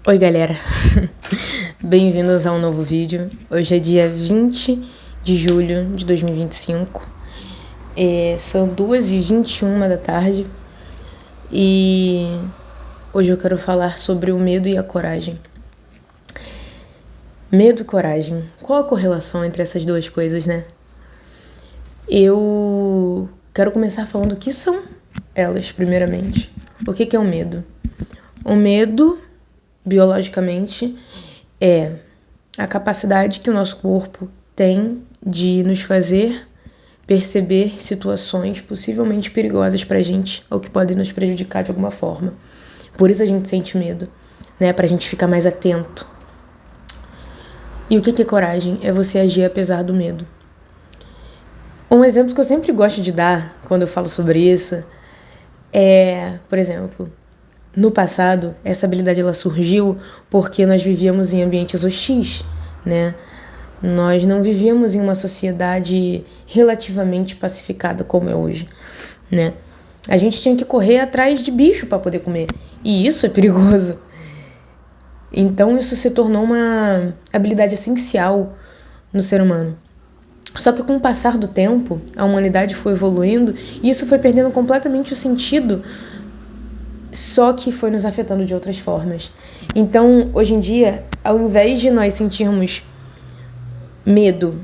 Oi, galera. Bem-vindos a um novo vídeo. Hoje é dia 20 de julho de 2025. São 2h21 da tarde. E hoje eu quero falar sobre o medo e a coragem. Medo e coragem. Qual a correlação entre essas duas coisas, né? Eu quero começar falando o que são elas, primeiramente. O que é o medo? O medo, biologicamente, é a capacidade que o nosso corpo tem de nos fazer perceber situações possivelmente perigosas pra gente ou que podem nos prejudicar de alguma forma. Por isso a gente sente medo, né? Pra gente ficar mais atento. E o que é coragem? É você agir apesar do medo. Um exemplo que eu sempre gosto de dar quando eu falo sobre isso é, por exemplo, no passado, essa habilidade ela surgiu porque nós vivíamos em ambientes hostis, né? Nós não vivíamos em uma sociedade relativamente pacificada como é hoje, né? A gente tinha que correr atrás de bicho para poder comer, e isso é perigoso. Então isso se tornou uma habilidade essencial no ser humano. Só que com o passar do tempo, a humanidade foi evoluindo e isso foi perdendo completamente o sentido, só que foi nos afetando de outras formas. Então, hoje em dia, ao invés de nós sentirmos medo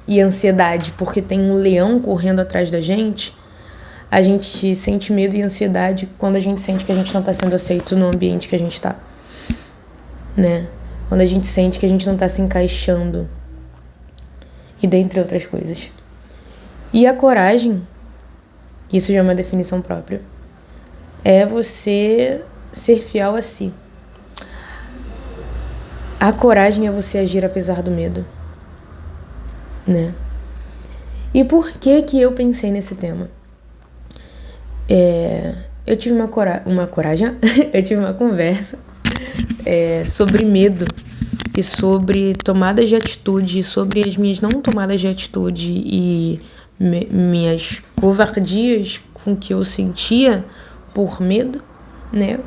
e ansiedade porque tem um leão correndo atrás da gente, a gente sente medo e ansiedade quando a gente sente que a gente não está sendo aceito no ambiente que a gente está, né? Quando a gente sente que a gente não está se encaixando, e dentre outras coisas. E a coragem, isso já é uma definição própria, é você ser fiel a si. A coragem é você agir apesar do medo, né? E por que eu pensei nesse tema? Eu tive uma coragem, eu tive uma conversa sobre medo e sobre tomadas de atitude, sobre as minhas não tomadas de atitude e minhas covardias com que eu sentia por medo, né?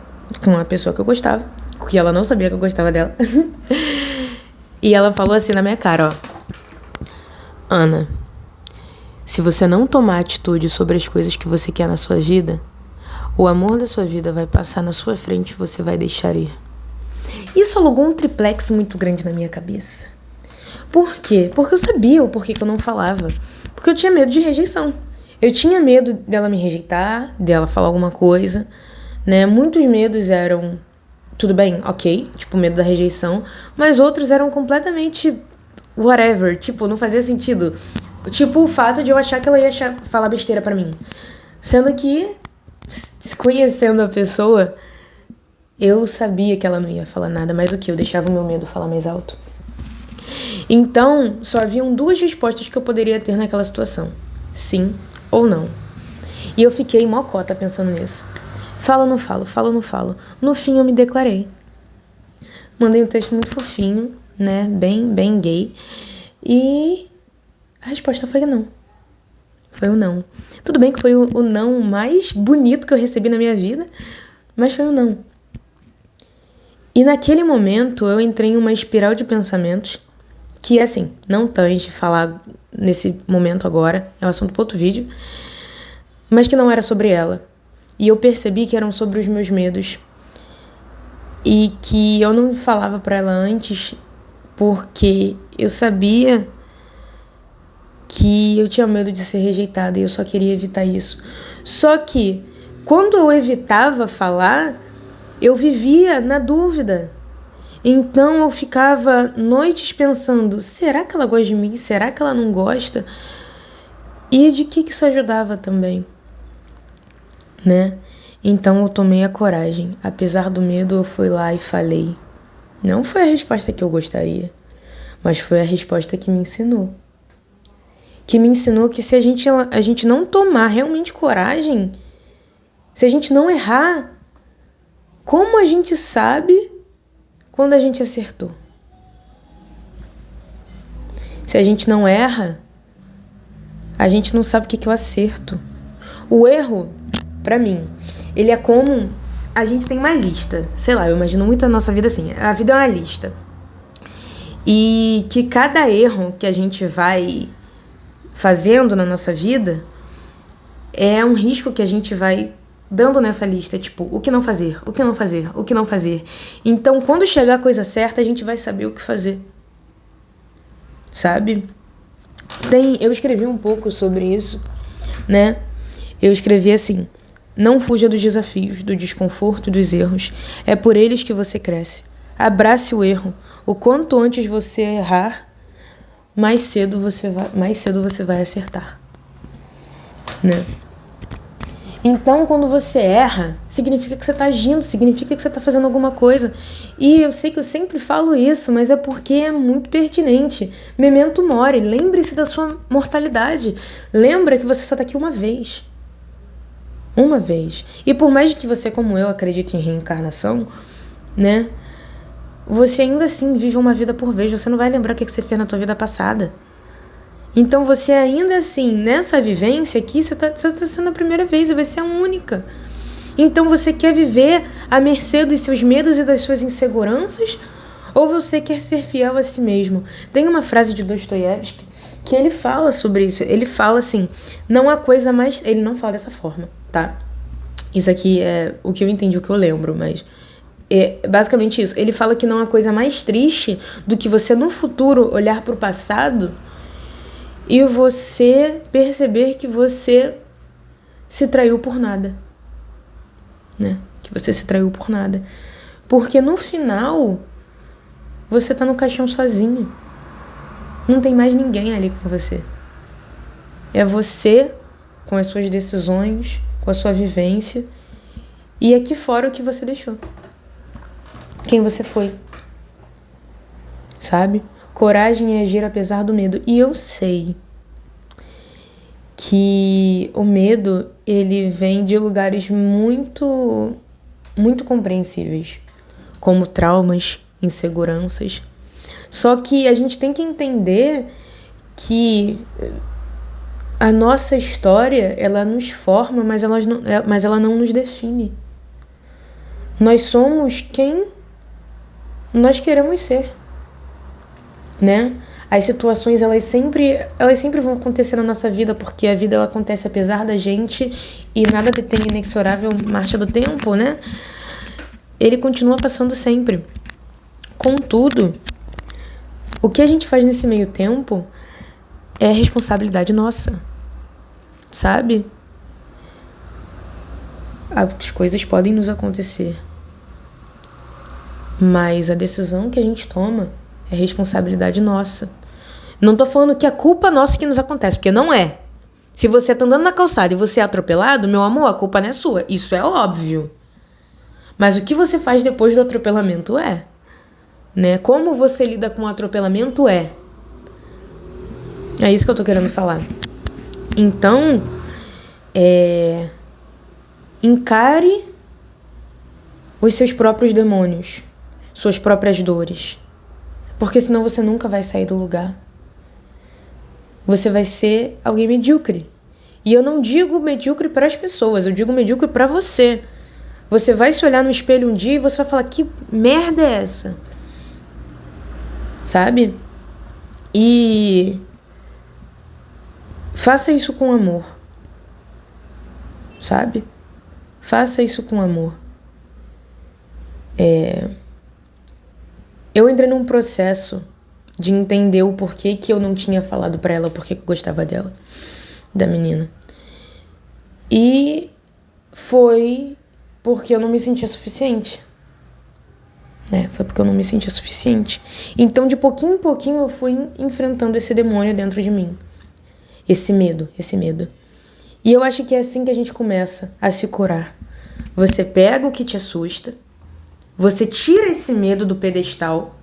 Com uma pessoa que eu gostava, porque ela não sabia que eu gostava dela. E ela falou assim na minha cara, ó: Ana, se você não tomar atitude sobre as coisas que você quer na sua vida, o amor da sua vida vai passar na sua frente e você vai deixar ir. Isso alugou um triplex muito grande na minha cabeça. Por quê? Porque eu sabia o porquê que eu não falava. Porque eu tinha medo de rejeição. Eu tinha medo dela me rejeitar, dela falar alguma coisa, né? Muitos medos eram, tudo bem, ok, tipo medo da rejeição, mas outros eram completamente whatever, tipo, não fazia sentido. Tipo o fato de eu achar que ela ia falar besteira pra mim. Sendo que, conhecendo a pessoa, eu sabia que ela não ia falar nada, mas o que? Eu deixava o meu medo falar mais alto. Então, só haviam duas respostas que eu poderia ter naquela situação: sim ou não. E eu fiquei mocota pensando nisso. Falo ou não falo? Falo ou não falo? No fim, eu me declarei. Mandei um texto muito fofinho, né? Bem gay. E a resposta foi não. Foi o não. Tudo bem que foi o não mais bonito que eu recebi na minha vida, mas foi o não. E naquele momento eu entrei em uma espiral de pensamentos que, assim, não tange falar nesse momento agora, é um assunto para outro vídeo, mas que não era sobre ela. E eu percebi que eram sobre os meus medos. E que eu não falava para ela antes porque eu sabia que eu tinha medo de ser rejeitada e eu só queria evitar isso. Só que quando eu evitava falar, eu vivia na dúvida. Então eu ficava noites pensando: será que ela gosta de mim? Será que ela não gosta? E de que isso ajudava também, né? Então eu tomei a coragem. Apesar do medo, eu fui lá e falei. Não foi a resposta que eu gostaria, mas foi a resposta que me ensinou. Que me ensinou que se a gente não tomar realmente coragem, se a gente não errar, como a gente sabe quando a gente acertou? Se a gente não erra, a gente não sabe o que é o acerto. O erro, pra mim, ele é como a gente tem uma lista. Sei lá, eu imagino muito a nossa vida assim. A vida é uma lista. E que cada erro que a gente vai fazendo na nossa vida é um risco que a gente vai dando nessa lista, tipo, o que não fazer, o que não fazer, o que não fazer. Então, quando chegar a coisa certa, a gente vai saber o que fazer. Sabe? Eu escrevi um pouco sobre isso, né? Eu escrevi assim: não fuja dos desafios, do desconforto e dos erros. É por eles que você cresce. Abrace o erro. O quanto antes você errar, mais cedo você vai acertar, né? Então, quando você erra, significa que você está agindo, significa que você está fazendo alguma coisa. E eu sei que eu sempre falo isso, mas é porque é muito pertinente. Memento mori, lembre-se da sua mortalidade. Lembra que você só está aqui uma vez. Uma vez. E por mais que você, como eu, acredite em reencarnação, né? Você ainda assim vive uma vida por vez. Você não vai lembrar o que você fez na tua vida passada. Então você ainda assim, nessa vivência aqui, você tá sendo a primeira vez e vai ser a única. Então você quer viver à mercê dos seus medos e das suas inseguranças? Ou você quer ser fiel a si mesmo? Tem uma frase de Dostoiévski que ele fala sobre isso. Ele fala assim, não há coisa mais... Ele não fala dessa forma, tá? Isso aqui é o que eu entendi, o que eu lembro, mas... é basicamente isso. Ele fala que não há coisa mais triste do que você no futuro olhar para o passado e você perceber que você se traiu por nada, né? Que você se traiu por nada. Porque no final, você tá no caixão sozinho. Não tem mais ninguém ali com você. É você, com as suas decisões, com a sua vivência, e aqui fora o que você deixou. Quem você foi. Sabe? Coragem é agir apesar do medo. E eu sei que o medo, ele vem de lugares muito, muito compreensíveis, como traumas, inseguranças. Só que a gente tem que entender que a nossa história, ela nos forma, mas ela não nos define. Nós somos quem nós queremos ser, né? As situações, elas sempre vão acontecer na nossa vida, porque a vida ela acontece apesar da gente e nada detém a inexorável marcha do tempo, né? Ele continua passando sempre. Contudo, o que a gente faz nesse meio tempo é responsabilidade nossa, sabe? As coisas podem nos acontecer, mas a decisão que a gente toma é responsabilidade nossa. Não tô falando que é culpa nossa que nos acontece, porque não é. Se você tá andando na calçada e você é atropelado, meu amor, a culpa não é sua. Isso é óbvio. Mas o que você faz depois do atropelamento é, né? Como você lida com o atropelamento é. É isso que eu tô querendo falar. Então, encare os seus próprios demônios, suas próprias dores. Porque senão você nunca vai sair do lugar. Você vai ser alguém medíocre. E eu não digo medíocre para as pessoas, eu digo medíocre para você. Você vai se olhar no espelho um dia e você vai falar, que merda é essa? Sabe? E faça isso com amor. Sabe? Faça isso com amor. Eu entrei num processo de entender o porquê que eu não tinha falado pra ela, o porquê que eu gostava dela, da menina. E foi porque eu não me sentia suficiente. Foi porque eu não me sentia suficiente. Então, de pouquinho em pouquinho, eu fui enfrentando esse demônio dentro de mim. Esse medo. E eu acho que é assim que a gente começa a se curar. Você pega o que te assusta, você tira esse medo do pedestal,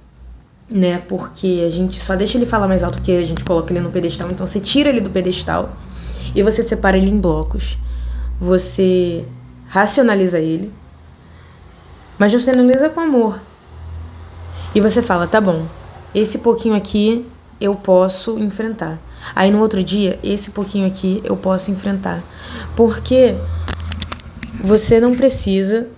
né? Porque a gente só deixa ele falar mais alto que a gente coloca ele no pedestal. Então você tira ele do pedestal e você separa ele em blocos. Você racionaliza ele, mas você analisa com amor. E você fala, tá bom, esse pouquinho aqui eu posso enfrentar. Aí no outro dia, esse pouquinho aqui eu posso enfrentar. Porque você não precisa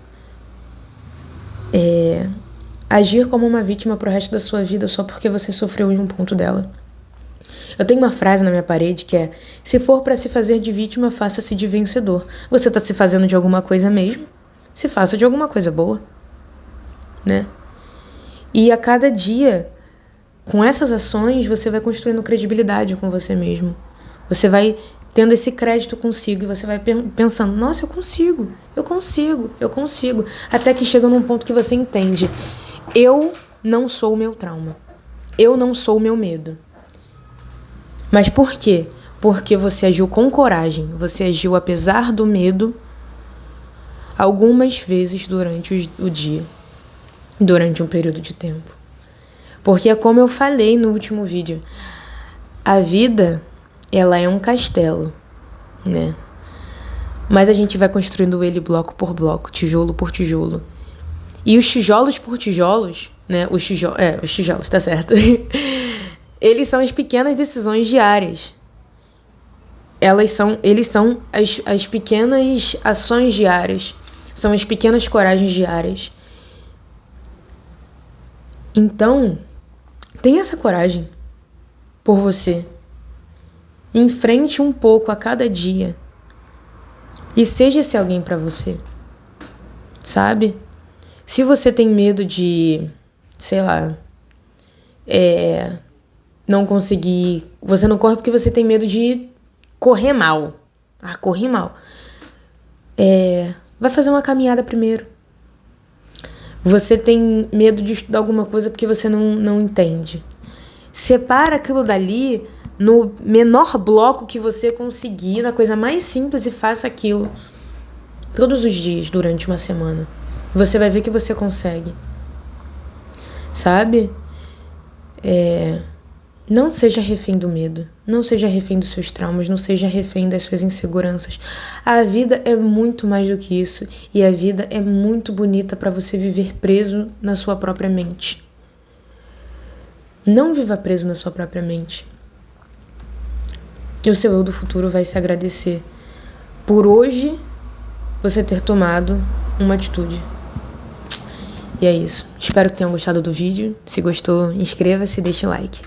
agir como uma vítima pro resto da sua vida só porque você sofreu em um ponto dela. Eu tenho uma frase na minha parede que é: se for pra se fazer de vítima, faça-se de vencedor. Você tá se fazendo de alguma coisa mesmo? Se faça de alguma coisa boa, né? E a cada dia, com essas ações, você vai construindo credibilidade com você mesmo. Você vai tendo esse crédito consigo e você vai pensando: nossa, eu consigo, eu consigo, eu consigo. Até que chega num ponto que você entende: eu não sou o meu trauma. Eu não sou o meu medo. Mas por quê? Porque você agiu com coragem, você agiu apesar do medo algumas vezes durante o dia, durante um período de tempo. Porque é como eu falei no último vídeo, a vida, ela é um castelo, né? Mas a gente vai construindo ele bloco por bloco, tijolo por tijolo. E os tijolos por tijolos, né? Os tijolos, tá certo. Eles são as pequenas decisões diárias. Eles são as pequenas ações diárias. São as pequenas coragens diárias. Então, tenha essa coragem por você. Enfrente um pouco a cada dia. E seja esse alguém pra você. Sabe? Se você tem medo de, sei lá, não conseguir... Você não corre porque você tem medo de correr mal. Correr mal. Vai fazer uma caminhada primeiro. Você tem medo de estudar alguma coisa porque você não entende. Separa aquilo dali no menor bloco que você conseguir, na coisa mais simples, e faça aquilo todos os dias durante uma semana. Você vai ver que você consegue. Sabe? Não seja refém do medo. Não seja refém dos seus traumas. Não seja refém das suas inseguranças. A vida é muito mais do que isso. E a vida é muito bonita para você viver preso na sua própria mente. Não viva preso na sua própria mente. E o seu eu do futuro vai se agradecer por hoje você ter tomado uma atitude. E é isso. Espero que tenham gostado do vídeo. Se gostou, inscreva-se e deixe o like.